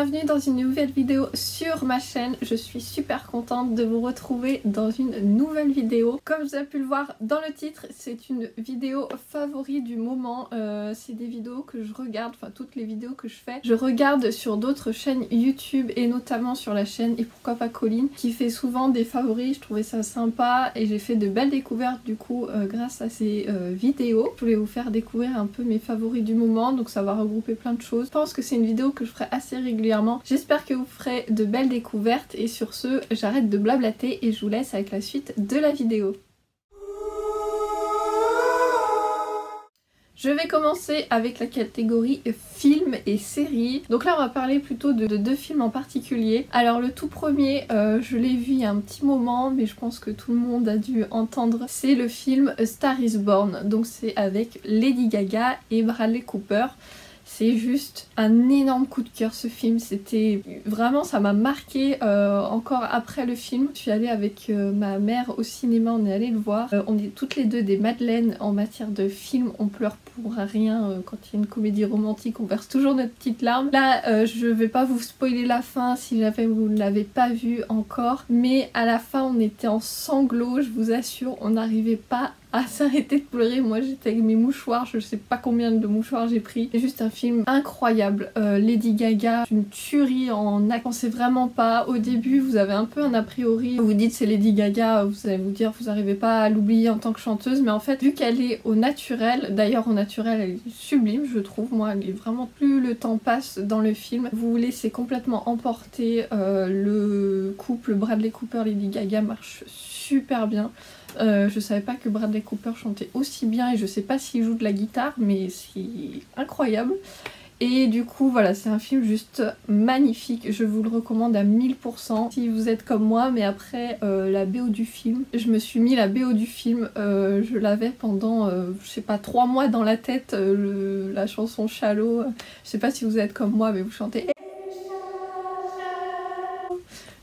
bienvenue dans une nouvelle vidéo sur ma chaîne. Je suis super contente de vous retrouver dans une nouvelle vidéo. Comme vous avez pu le voir dans le titre, c'est une vidéo favori du moment. C'est des vidéos que je regarde, enfin toutes les vidéos que je fais, je regarde sur d'autres chaînes YouTube et notamment sur la chaîne Et pourquoi pas Colline qui fait souvent des favoris. Je trouvais ça sympa et j'ai fait de belles découvertes du coup grâce à ces vidéos. Je voulais vous faire découvrir un peu mes favoris du moment, donc ça va regrouper plein de choses. Je pense que c'est une vidéo que je ferai assez régulièrement. J'espère que vous ferez de belles découvertes et sur ce, j'arrête de blablater et je vous laisse avec la suite de la vidéo. Je vais commencer avec la catégorie films et séries. Donc là on va parler plutôt de deux films en particulier. Alors le tout premier, je l'ai vu il y a un petit moment mais je pense que tout le monde a dû entendre. C'est le film A Star is Born. Donc c'est avec Lady Gaga et Bradley Cooper. C'est juste un énorme coup de cœur ce film, c'était vraiment, ça m'a marqué encore après le film. Je suis allée avec ma mère au cinéma, on est allé le voir. On est toutes les deux des madeleines en matière de film, on pleure pour rien quand il y a une comédie romantique, on verse toujours notre petite larme. Là je vais pas vous spoiler la fin si jamais vous ne l'avez pas vu encore, mais à la fin on était en sanglots, je vous assure, on n'arrivait pas à s'arrêter de pleurer. Moi j'étais avec mes mouchoirs, je sais pas combien de mouchoirs j'ai pris. C'est juste un film incroyable. Lady Gaga, une tuerie en acte. On sait vraiment pas. Au début vous avez un peu un a priori, vous dites c'est Lady Gaga, vous allez vous dire vous n'arrivez pas à l'oublier en tant que chanteuse, mais en fait vu qu'elle est au naturel, d'ailleurs au naturel elle est sublime je trouve, moi elle est vraiment, plus le temps passe dans le film, vous vous laissez complètement emporter. Le couple Bradley Cooper-Lady Gaga marche super bien. Je savais pas que Bradley Cooper chantait aussi bien et je sais pas s'il joue de la guitare mais c'est incroyable. Et du coup voilà, c'est un film juste magnifique, je vous le recommande à 1000% si vous êtes comme moi. Mais après la BO du film, je me suis mis la BO du film, je l'avais pendant je sais pas 3 mois dans la tête, la chanson Shallow. Je sais pas si vous êtes comme moi mais vous chantez.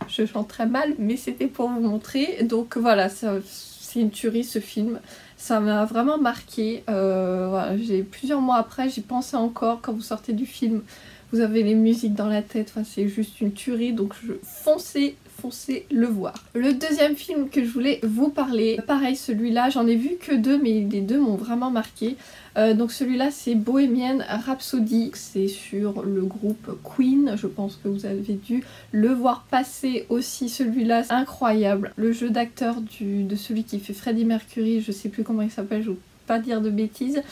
Je chante très mal mais c'était pour vous montrer. Donc voilà, c'est une tuerie ce film, ça m'a vraiment marqué. Voilà, plusieurs mois après j'y pensais encore. Quand vous sortez du film vous avez les musiques dans la tête, enfin, c'est juste une tuerie, donc foncez le voir. Le deuxième film que je voulais vous parler, pareil celui-là j'en ai vu que deux mais les deux m'ont vraiment marqué. Donc celui-là c'est Bohemian Rhapsody, c'est sur le groupe Queen, je pense que vous avez dû le voir passer aussi. Celui-là c'est incroyable, le jeu d'acteur de celui qui fait Freddie Mercury, je sais plus comment il s'appelle, je ne veux pas dire de bêtises.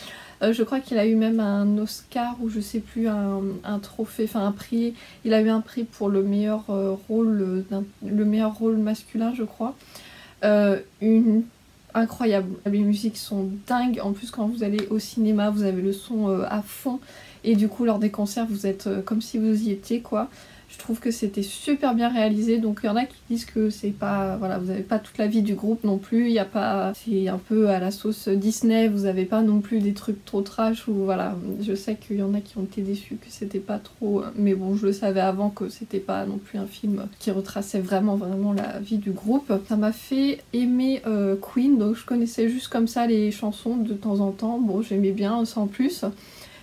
Je crois qu'il a eu même un Oscar ou je sais plus, un trophée, enfin un prix. Il a eu un prix pour le meilleur rôle, le meilleur rôle masculin je crois. Incroyable, les musiques sont dingues. En plus quand vous allez au cinéma vous avez le son à fond et du coup lors des concerts vous êtes comme si vous y étiez quoi. Je trouve que c'était super bien réalisé, donc il y en a qui disent que c'est pas, voilà, vous n'avez pas toute la vie du groupe non plus, il y a pas, c'est un peu à la sauce Disney, vous n'avez pas non plus des trucs trop trash ou voilà. Je sais qu'il y en a qui ont été déçus que c'était pas trop, mais bon je le savais avant que c'était pas non plus un film qui retraçait vraiment la vie du groupe. Ça m'a fait aimer Queen, donc je connaissais juste comme ça les chansons de temps en temps, bon j'aimais bien sans plus.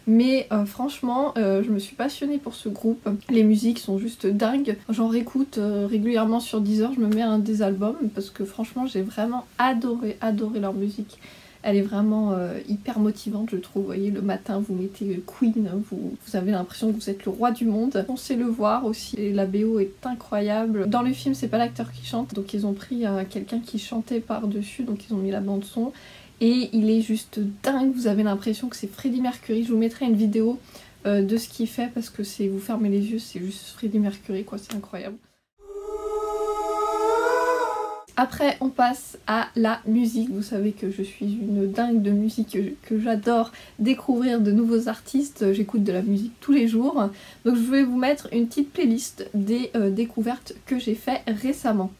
Mais franchement je me suis passionnée pour ce groupe, les musiques sont juste dingues, j'en réécoute régulièrement sur Deezer, je me mets un des albums parce que franchement j'ai vraiment adoré leur musique. Elle est vraiment hyper motivante je trouve, vous voyez le matin vous mettez Queen, vous avez l'impression que vous êtes le roi du monde. Foncez le voir aussi, et la BO est incroyable. Dans le film c'est pas l'acteur qui chante, donc ils ont pris quelqu'un qui chantait par dessus, donc ils ont mis la bande son. Et il est juste dingue, vous avez l'impression que c'est Freddie Mercury. Je vous mettrai une vidéo de ce qu'il fait parce que c'est, vous fermez les yeux, c'est juste Freddie Mercury quoi, c'est incroyable. Après on passe à la musique, vous savez que je suis une dingue de musique, que j'adore découvrir de nouveaux artistes, j'écoute de la musique tous les jours. Donc je vais vous mettre une petite playlist des découvertes que j'ai fait récemment.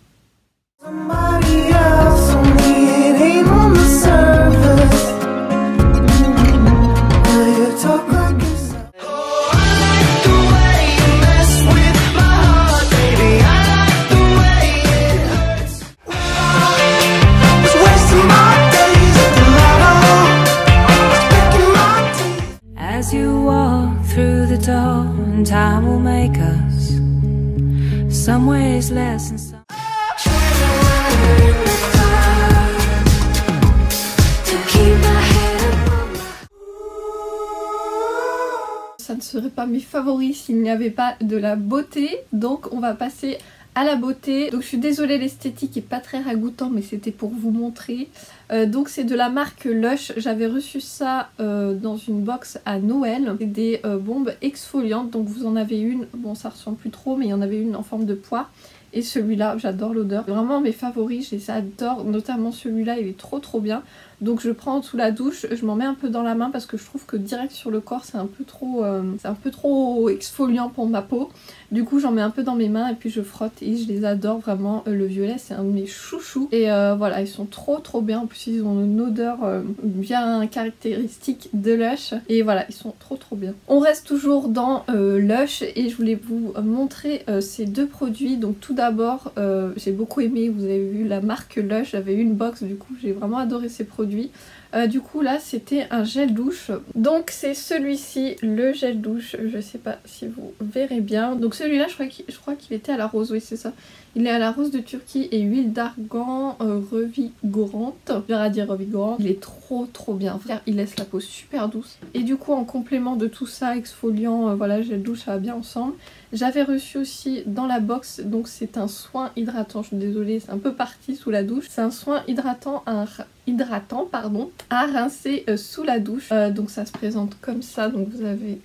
As you walk through the door, and time will make us some ways less and some... Ça ne serait pas mes favoris s'il n'y avait pas de la beauté, donc on va passer à la beauté. Donc je suis désolée, l'esthétique est pas très ragoûtant, mais c'était pour vous montrer. Donc c'est de la marque Lush, j'avais reçu ça dans une box à Noël. C'est des bombes exfoliantes, donc vous en avez une, bon ça ressemble plus trop, mais il y en avait une en forme de poire. Et celui-là, j'adore l'odeur. Vraiment mes favoris, je les adore, notamment celui-là, il est trop bien. Donc je prends sous la douche, je m'en mets un peu dans la main parce que je trouve que direct sur le corps c'est un peu trop exfoliant pour ma peau. Du coup j'en mets un peu dans mes mains et puis je frotte et je les adore vraiment. Le violet c'est un de mes chouchous et voilà, ils sont trop bien. En plus ils ont une odeur bien caractéristique de Lush et voilà, ils sont trop bien. On reste toujours dans Lush et je voulais vous montrer ces deux produits. Donc tout d'abord j'ai beaucoup aimé, vous avez vu la marque Lush, j'avais eu une box, du coup j'ai vraiment adoré ces produits. Du coup là c'était un gel douche, donc c'est celui-ci, le gel douche, je sais pas si vous verrez bien. Donc celui-là je crois qu'il était à la rose, oui c'est ça, il est à la rose de Turquie et huile d'argan revigorante, j'aurais à dire revigorante. Il est trop bien, il laisse la peau super douce et du coup en complément de tout ça, exfoliant, voilà, gel douche, ça va bien ensemble. J'avais reçu aussi dans la box, donc c'est un soin hydratant, je suis désolée c'est un peu parti sous la douche, c'est un soin hydratant à rincer sous la douche. Donc ça se présente comme ça, donc vous avez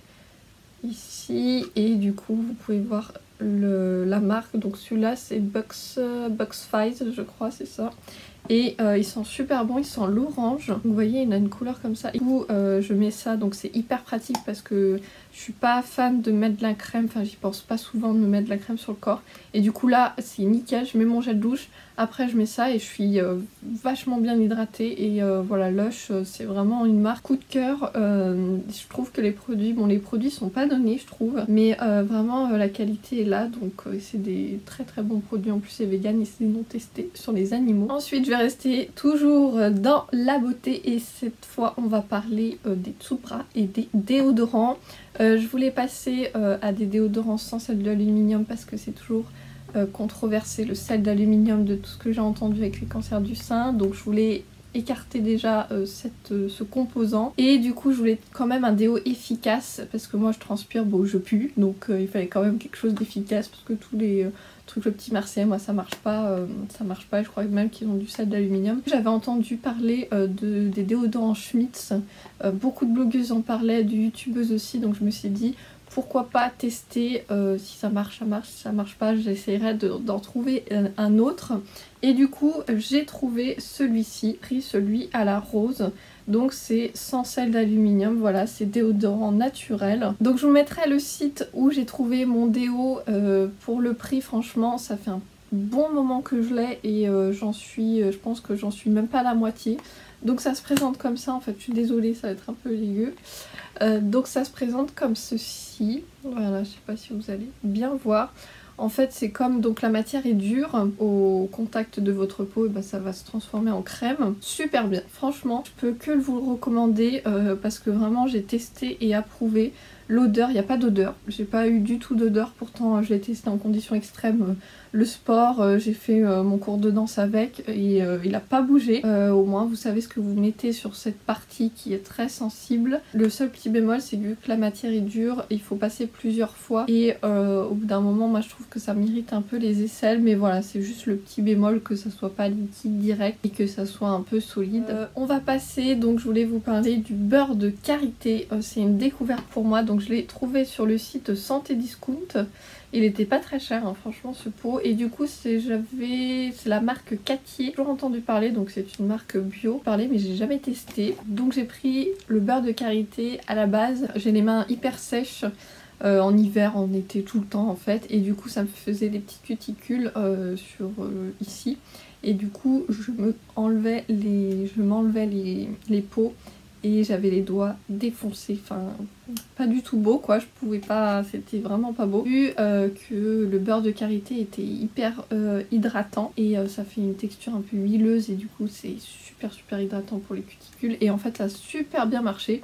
ici et du coup vous pouvez voir la marque. Donc celui-là c'est Box Fize je crois, c'est ça. Et ils sont super bons, ils sont l'orange. Vous voyez il a une couleur comme ça. Et du coup je mets ça, donc c'est hyper pratique parce que je suis pas fan de mettre de la crème, enfin j'y pense pas souvent de me mettre de la crème sur le corps. Et du coup là c'est nickel, je mets mon gel douche, après je mets ça et je suis vachement bien hydratée. Et voilà, Lush c'est vraiment une marque coup de cœur. Je trouve que les produits sont pas donnés je trouve, mais vraiment la qualité est là. Donc c'est des très bons produits, en plus c'est vegan et c'est non testé sur les animaux. Ensuite je vais rester toujours dans la beauté et cette fois on va parler des dessous-bras et des déodorants. Je voulais passer à des déodorants sans sel d'aluminium parce que c'est toujours controversé le sel d'aluminium de tout ce que j'ai entendu avec les cancers du sein. Donc je voulais écarter déjà ce composant et du coup je voulais quand même un déo efficace parce que moi je transpire, bon je pue, donc il fallait quand même quelque chose d'efficace parce que tous les trucs le petit Marseillais, moi ça marche pas, je crois même qu'ils ont du sel d'aluminium. J'avais entendu parler des déodorants Schmitz, beaucoup de blogueuses en parlaient, de youtubeuses aussi, donc je me suis dit pourquoi pas tester, si ça marche, ça marche, si ça marche pas, j'essaierai d'en trouver un autre. Et du coup j'ai trouvé celui-ci, pris celui à la rose, donc c'est sans sel d'aluminium, voilà, c'est déodorant naturel. Donc je vous mettrai le site où j'ai trouvé mon déo. Pour le prix franchement ça fait un bon moment que je l'ai et je pense que j'en suis même pas à la moitié. Donc ça se présente comme ça, en fait je suis désolée ça va être un peu dégueu. Donc ça se présente comme ceci, voilà, je sais pas si vous allez bien voir. En fait c'est comme, donc la matière est dure, au contact de votre peau et ben, ça va se transformer en crème. Super bien, franchement je peux que vous le recommander parce que vraiment j'ai testé et approuvé. L'odeur, il n'y a pas d'odeur, j'ai pas eu du tout d'odeur, pourtant je l'ai testé en conditions extrêmes. Le sport, j'ai fait mon cours de danse avec et il n'a pas bougé. Au moins vous savez ce que vous mettez sur cette partie qui est très sensible. Le seul petit bémol c'est que la matière est dure, il faut passer plusieurs fois et au bout d'un moment moi je trouve que ça m'irrite un peu les aisselles, mais voilà c'est juste le petit bémol que ça soit pas liquide direct et que ça soit un peu solide. On va passer, donc je voulais vous parler du beurre de karité, c'est une découverte pour moi, donc je l'ai trouvé sur le site Santé Discount. Il était pas très cher hein, franchement ce pot, et du coup c'est la marque Cattier, j'ai toujours entendu parler, donc c'est une marque bio, mais j'ai jamais testé. Donc j'ai pris le beurre de karité. À la base j'ai les mains hyper sèches, en hiver, en été, tout le temps en fait, et du coup ça me faisait des petites cuticules ici, et du coup je m'enlevais les peaux et j'avais les doigts défoncés, enfin pas du tout beau quoi, je pouvais pas, c'était vraiment pas beau. Vu que le beurre de karité était hyper hydratant et ça fait une texture un peu huileuse et du coup c'est super hydratant pour les cuticules, et en fait ça a super bien marché.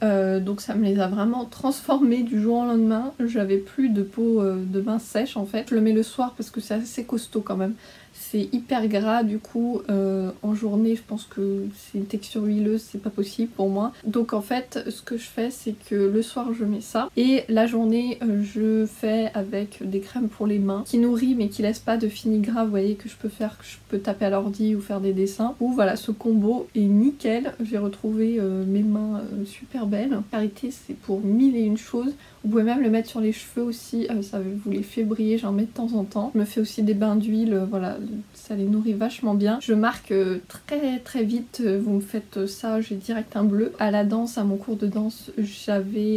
Donc ça me les a vraiment transformées du jour au lendemain. J'avais plus de peau de bain sèche en fait. Je le mets le soir parce que c'est assez costaud quand même. C'est hyper gras du coup, en journée je pense que c'est une texture huileuse, c'est pas possible pour moi. Donc en fait ce que je fais c'est que le soir je mets ça et la journée je fais avec des crèmes pour les mains qui nourrit mais qui laisse pas de fini gras, vous voyez, que je peux faire, que je peux taper à l'ordi ou faire des dessins. Ou voilà, ce combo est nickel, j'ai retrouvé mes mains super belles. Carité c'est pour mille et une choses. Vous pouvez même le mettre sur les cheveux aussi, ça vous les fait briller, j'en mets de temps en temps. Je me fais aussi des bains d'huile, voilà, ça les nourrit vachement bien. Je marque très vite, vous me faites ça, j'ai direct un bleu. À la danse, à mon cours de danse,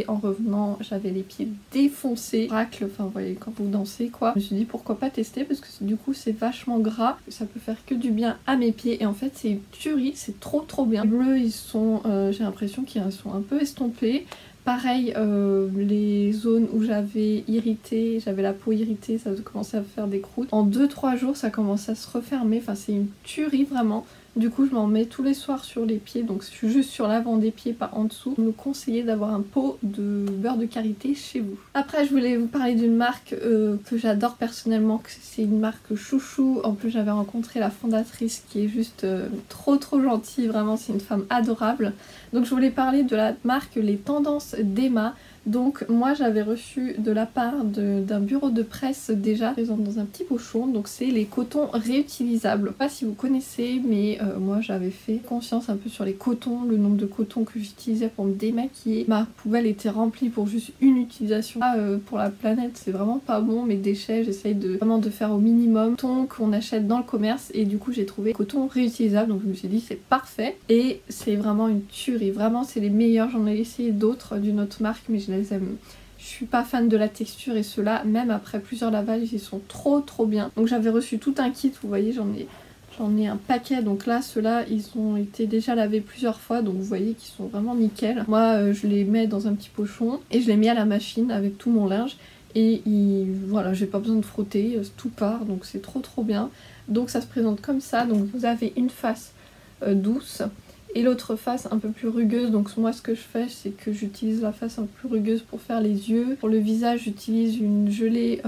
en revenant, j'avais les pieds défoncés. Racle, enfin vous voyez, quand vous dansez quoi. Je me suis dit pourquoi pas tester parce que du coup c'est vachement gras, ça peut faire que du bien à mes pieds et en fait c'est une tuerie, c'est trop bien. Les bleus ils sont, j'ai l'impression qu'ils sont un peu estompés. Pareil, les zones où j'avais la peau irritée, ça commençait à faire des croûtes. En 2-3 jours, ça commence à se refermer. Enfin, c'est une tuerie vraiment. Du coup, je m'en mets tous les soirs sur les pieds, donc je suis juste sur l'avant des pieds, pas en dessous. Je me conseillais d'avoir un pot de beurre de karité chez vous. Après, je voulais vous parler d'une marque que j'adore personnellement, c'est une marque chouchou. En plus, j'avais rencontré la fondatrice qui est juste trop gentille, vraiment, c'est une femme adorable. Donc, je voulais parler de la marque Les Tendances d'Emma. Donc moi j'avais reçu de la part d'un bureau de presse déjà présent dans un petit pochon, donc c'est les cotons réutilisables. Je sais pas si vous connaissez mais moi j'avais fait conscience un peu sur les cotons, le nombre de cotons que j'utilisais pour me démaquiller. Ma poubelle était remplie pour juste une utilisation. Pour la planète c'est vraiment pas bon, mes déchets j'essaye vraiment de faire au minimum. Coton qu'on achète dans le commerce et du coup j'ai trouvé coton réutilisable, donc je me suis dit c'est parfait et c'est vraiment une tuerie, vraiment c'est les meilleurs. J'en ai essayé d'autres d'une autre marque mais je les aime. Je suis pas fan de la texture et ceux-là, même après plusieurs lavages, ils sont trop bien. Donc j'avais reçu tout un kit, vous voyez, j'en ai un paquet. Donc là, ceux-là, ils ont été déjà lavés plusieurs fois, donc vous voyez qu'ils sont vraiment nickel. Moi, je les mets dans un petit pochon et je les mets à la machine avec tout mon linge. Et voilà, j'ai pas besoin de frotter, tout part, donc c'est trop bien. Donc ça se présente comme ça, donc vous avez une face douce. Et l'autre face un peu plus rugueuse, donc moi ce que je fais c'est que j'utilise la face un peu plus rugueuse pour faire les yeux. Pour le visage j'utilise une gelée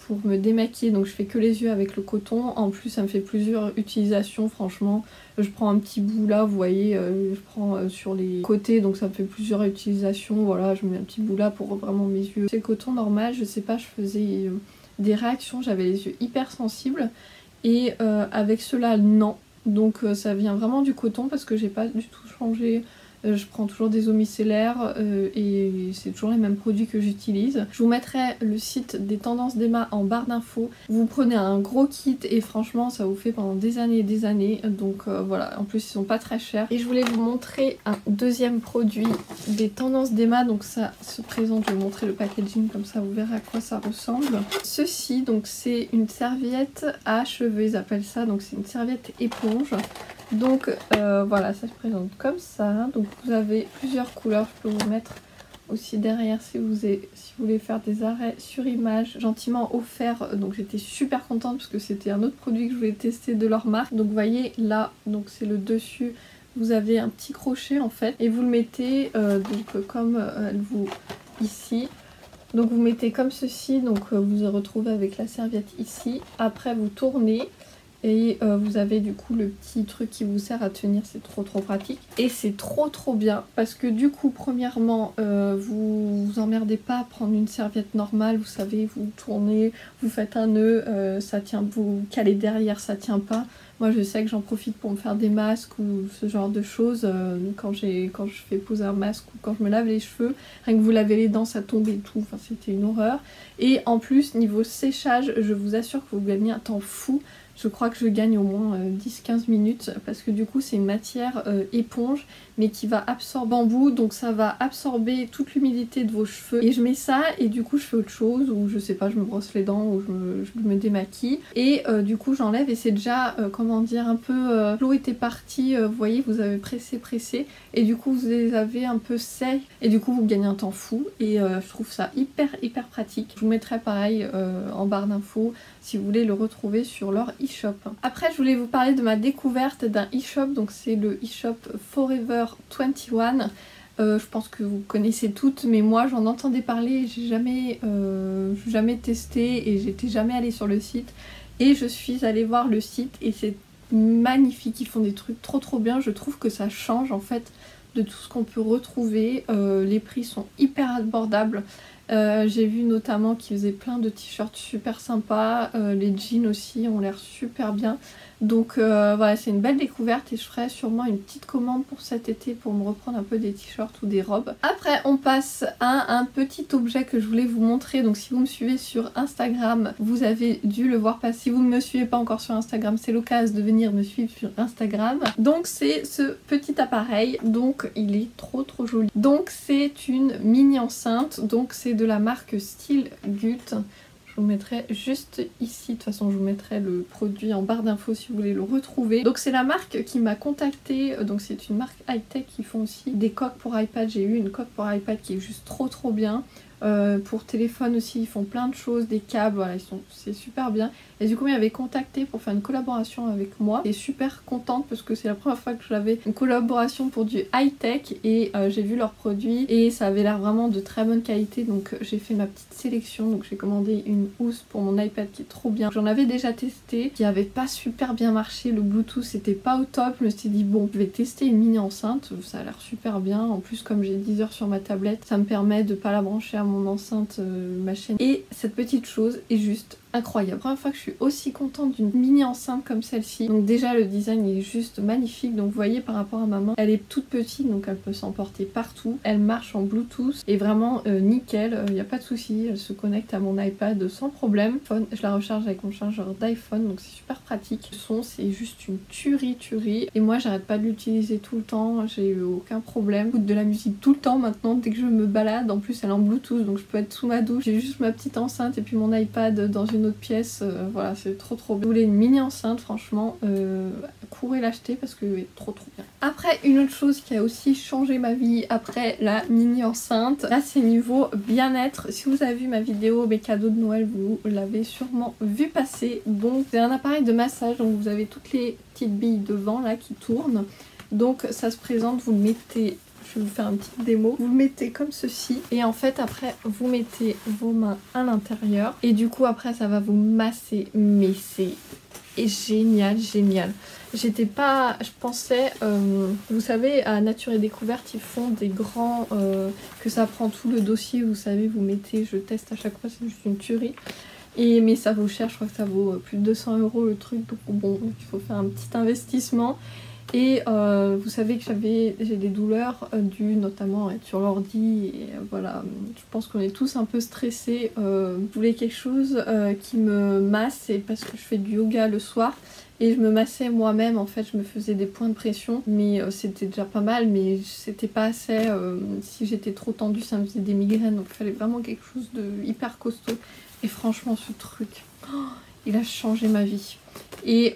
pour me démaquiller, donc je fais que les yeux avec le coton. En plus ça me fait plusieurs utilisations franchement. Je prends un petit bout là, vous voyez, je prends sur les côtés, donc ça me fait plusieurs utilisations. Voilà, je mets un petit bout là pour vraiment mes yeux. C'est le coton normal, je sais pas, je faisais des réactions, j'avais les yeux hyper sensibles. Et avec ceux-là non. Donc ça vient vraiment du coton parce que j'ai pas du tout changé. Je prends toujours des eaux micellaires et c'est toujours les mêmes produits que j'utilise. Je vous mettrai le site des Tendances d'Emma en barre d'infos. Vous prenez un gros kit et franchement ça vous fait pendant des années et des années. Donc voilà, en plus ils sont pas très chers. Et je voulais vous montrer un deuxième produit des Tendances d'Emma. Donc ça se présente, je vais vous montrer le packaging comme ça vous verrez à quoi ça ressemble. Ceci donc c'est une serviette à cheveux, ils appellent ça. Donc c'est une serviette éponge. Donc voilà, ça se présente comme ça. Donc vous avez plusieurs couleurs, je peux vous mettre aussi derrière si vous voulez faire des arrêts sur image, gentiment offert. Donc j'étais super contente parce que c'était un autre produit que je voulais tester de leur marque. Donc vous voyez là, donc c'est le dessus, vous avez un petit crochet en fait et vous le mettez donc comme ici. Donc vous mettez comme ceci, donc vous vous retrouvez avec la serviette ici. Après vous tournez. Et vous avez du coup le petit truc qui vous sert à tenir, c'est trop pratique. Et c'est trop bien parce que du coup premièrement vous emmerdez pas à prendre une serviette normale, vous savez, vous tournez, vous faites un nœud, ça tient, vous calez derrière, ça tient pas. Moi je sais que j'en profite pour me faire des masques ou ce genre de choses quand je fais poser un masque ou quand je me lave les cheveux, rien que vous lavez les dents ça tombe et tout, enfin c'était une horreur. Et en plus niveau séchage, je vous assure que vous gagnez un temps fou. Je crois que je gagne au moins 10-15 minutes parce que du coup c'est une matière éponge mais qui va absorber bambou, donc ça va absorber toute l'humidité de vos cheveux. Et je mets ça et du coup je fais autre chose ou je sais pas, je me brosse les dents ou je me démaquille et du coup j'enlève et c'est déjà comment dire un peu l'eau était partie, vous voyez, vous avez pressé et du coup vous les avez un peu secs et du coup vous gagnez un temps fou et je trouve ça hyper pratique. Je vous mettrai pareil en barre d'infos si vous voulez le retrouver sur leur e-shop. Après je voulais vous parler de ma découverte d'un e-shop, donc c'est le e-shop Forever 21. Je pense que vous connaissez toutes, mais moi j'en entendais parler, j'ai jamais testé et j'étais jamais allée sur le site. Et je suis allée voir le site et c'est magnifique, ils font des trucs trop bien. Je trouve que ça change en fait de tout ce qu'on peut retrouver. Les prix sont hyper abordables. J'ai vu notamment qu'ils faisaient plein de t-shirts super sympas, les jeans aussi ont l'air super bien. Donc voilà, c'est une belle découverte et je ferai sûrement une petite commande pour cet été pour me reprendre un peu des t-shirts ou des robes. Après on passe à un petit objet que je voulais vous montrer. Donc si vous me suivez sur Instagram, vous avez dû le voir passer. Si vous ne me suivez pas encore sur Instagram, c'est l'occasion de venir me suivre sur Instagram. Donc c'est ce petit appareil, donc il est trop joli. Donc c'est une mini enceinte, donc c'est de la marque Stilgut. Je vous mettrai juste ici, de toute façon je vous mettrai le produit en barre d'infos si vous voulez le retrouver. Donc c'est la marque qui m'a contactée, donc c'est une marque high-tech qui font aussi des coques pour iPad. J'ai eu une coque pour iPad qui est juste trop bien. Pour téléphone aussi, ils font plein de choses, des câbles, voilà, c'est super bien. Et du coup, ils m'avaient contacté pour faire une collaboration avec moi. Et super contente parce que c'est la première fois que j'avais une collaboration pour du high-tech et j'ai vu leurs produits et ça avait l'air vraiment de très bonne qualité. Donc j'ai fait ma petite sélection, donc j'ai commandé une housse pour mon iPad qui est trop bien. J'en avais déjà testé, qui avait pas super bien marché, le Bluetooth c'était pas au top. Je me suis dit bon, je vais tester une mini enceinte, ça a l'air super bien. En plus comme j'ai 10 heures sur ma tablette, ça me permet de pas la brancher à mon enceinte, ma chaîne. Et cette petite chose est juste incroyable. Première fois que je suis aussi contente d'une mini enceinte comme celle-ci. Donc déjà le design est juste magnifique. Donc vous voyez par rapport à ma main, elle est toute petite donc elle peut s'emporter partout. Elle marche en Bluetooth et vraiment nickel, il n'y a pas de souci. Elle se connecte à mon iPad sans problème. Je la recharge avec mon chargeur d'iPhone donc c'est super pratique. Le son c'est juste une tuerie et moi j'arrête pas de l'utiliser tout le temps. J'ai eu aucun problème. J'écoute de la musique tout le temps maintenant dès que je me balade. En plus elle est en Bluetooth donc je peux être sous ma douche. J'ai juste ma petite enceinte et puis mon iPad dans une autre pièce, voilà c'est trop bien. Vous voulez une mini enceinte franchement courez l'acheter parce que c'est trop bien. Après une autre chose qui a aussi changé ma vie après la mini enceinte, là c'est niveau bien-être. Si vous avez vu ma vidéo mes cadeaux de Noël, vous l'avez sûrement vu passer. Donc c'est un appareil de massage, donc vous avez toutes les petites billes devant là qui tournent. Donc ça se présente, vous le mettez, je vais vous faire une petite démo. Vous le mettez comme ceci et en fait après vous mettez vos mains à l'intérieur et du coup après ça va vous masser, mais c'est génial. J'étais pas, je pensais, vous savez à Nature et Découverte ils font des grands, que ça prend tout le dossier, vous savez vous mettez, je teste à chaque fois, c'est juste une tuerie. Mais ça vaut cher, je crois que ça vaut plus de 200 € le truc, donc bon il faut faire un petit investissement. Et vous savez que j'ai des douleurs dues notamment à être sur l'ordi et voilà, je pense qu'on est tous un peu stressés. Je voulais quelque chose qui me masse et parce que je fais du yoga le soir et je me massais moi-même en fait, je me faisais des points de pression mais c'était déjà pas mal mais c'était pas assez, si j'étais trop tendue ça me faisait des migraines donc il fallait vraiment quelque chose de hyper costaud et franchement ce truc, il a changé ma vie. Et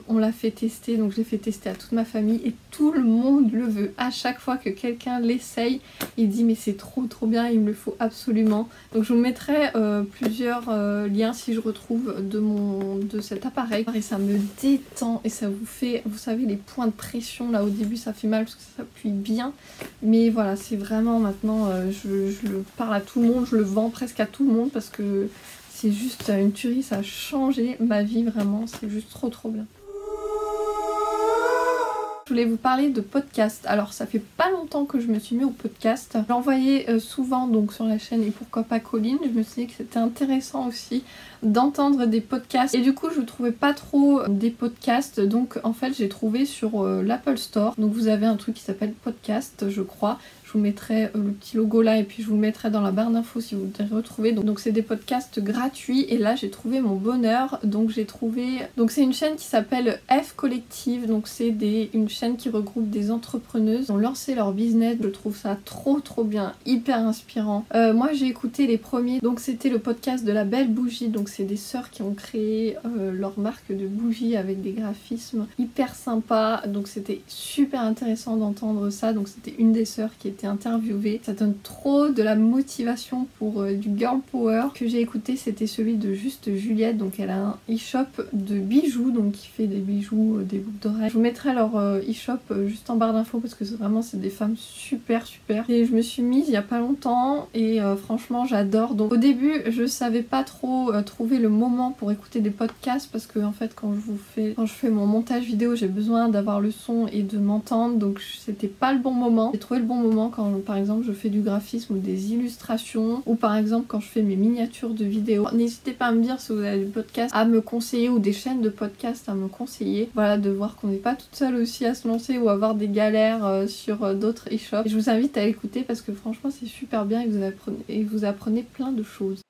on l'a fait tester, donc je l'ai fait tester à toute ma famille et tout le monde le veut. À chaque fois que quelqu'un l'essaye, il dit mais c'est trop bien, il me le faut absolument. Donc je vous mettrai plusieurs liens si je retrouve de cet appareil. Et ça me détend et ça vous fait, vous savez les points de pression là au début ça fait mal parce que ça s'appuie bien. Mais voilà c'est vraiment maintenant, je le parle à tout le monde, je le vends presque à tout le monde parce que c'est juste une tuerie, ça a changé ma vie vraiment, c'est juste trop bien. Je voulais vous parler de podcast. Alors ça fait pas longtemps que je me suis mis au podcast. J'en voyais souvent donc sur la chaîne Et pourquoi pas Colline. Je me suis dit que c'était intéressant aussi d'entendre des podcasts. Et du coup je ne trouvais pas trop des podcasts. Donc en fait j'ai trouvé sur l'Apple Store. Donc vous avez un truc qui s'appelle podcast je crois. Je vous mettrai le petit logo là et puis je vous le mettrai dans la barre d'infos si vous voulez retrouver. Donc c'est des podcasts gratuits et là j'ai trouvé mon bonheur. Donc j'ai trouvé... Donc c'est une chaîne qui s'appelle F Collective. Donc c'est une chaîne qui regroupe des entrepreneuses qui ont lancé leur business. Je trouve ça trop bien, hyper inspirant. Moi j'ai écouté les premiers. Donc c'était le podcast de la Belle Bougie. Donc c'est des sœurs qui ont créé leur marque de bougies avec des graphismes hyper sympas. Donc c'était super intéressant d'entendre ça. Donc c'était une des sœurs qui était interviewée. Ça donne trop de la motivation pour du girl power. Que j'ai écouté c'était celui de Juste Juliette. Donc elle a un e-shop de bijoux donc qui fait des bijoux, des boucles d'oreilles. Je vous mettrai leur e-shop juste en barre d'infos parce que vraiment c'est des femmes super. Et je me suis mise il y a pas longtemps et franchement j'adore. Donc au début je savais pas trop trouver le moment pour écouter des podcasts parce que en fait quand je fais mon montage vidéo j'ai besoin d'avoir le son et de m'entendre, donc c'était pas le bon moment. J'ai trouvé le bon moment quand par exemple je fais du graphisme ou des illustrations, ou par exemple quand je fais mes miniatures de vidéos. N'hésitez pas à me dire si vous avez des podcasts à me conseiller ou des chaînes de podcasts à me conseiller. Voilà, de voir qu'on n'est pas toute seule aussi à se lancer ou avoir des galères sur d'autres e-shops. Je vous invite à écouter parce que franchement c'est super bien et vous apprenez plein de choses.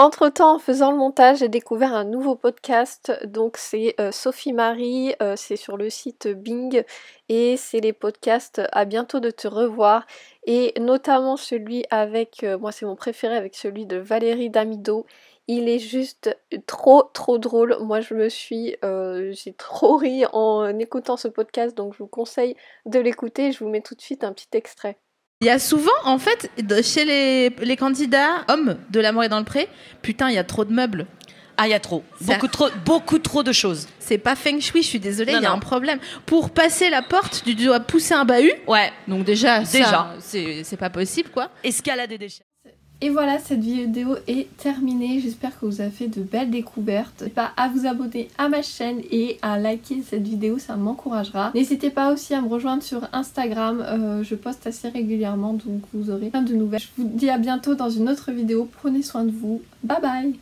Entre-temps, en faisant le montage, j'ai découvert un nouveau podcast, donc c'est Sophie Marie, c'est sur le site Bing, et c'est les podcasts À bientôt de te revoir, et notamment celui avec, moi c'est mon préféré, avec celui de Valérie Damido. Il est juste trop drôle, moi j'ai trop ri en écoutant ce podcast, donc je vous conseille de l'écouter, je vous mets tout de suite un petit extrait. Il y a souvent, en fait, chez les candidats hommes de L'amour est dans le pré, putain, il y a trop de meubles. Ah, il y a trop. Beaucoup trop de choses. C'est pas feng shui, je suis désolée, il y a un problème. Pour passer la porte, tu dois pousser un bahut. Ouais. Donc déjà. C'est pas possible, quoi. Escalader des chaises. Et voilà, cette vidéo est terminée. J'espère que vous avez fait de belles découvertes. N'hésitez pas à vous abonner à ma chaîne et à liker cette vidéo, ça m'encouragera. N'hésitez pas aussi à me rejoindre sur Instagram. Je poste assez régulièrement, donc vous aurez plein de nouvelles. Je vous dis à bientôt dans une autre vidéo. Prenez soin de vous. Bye bye.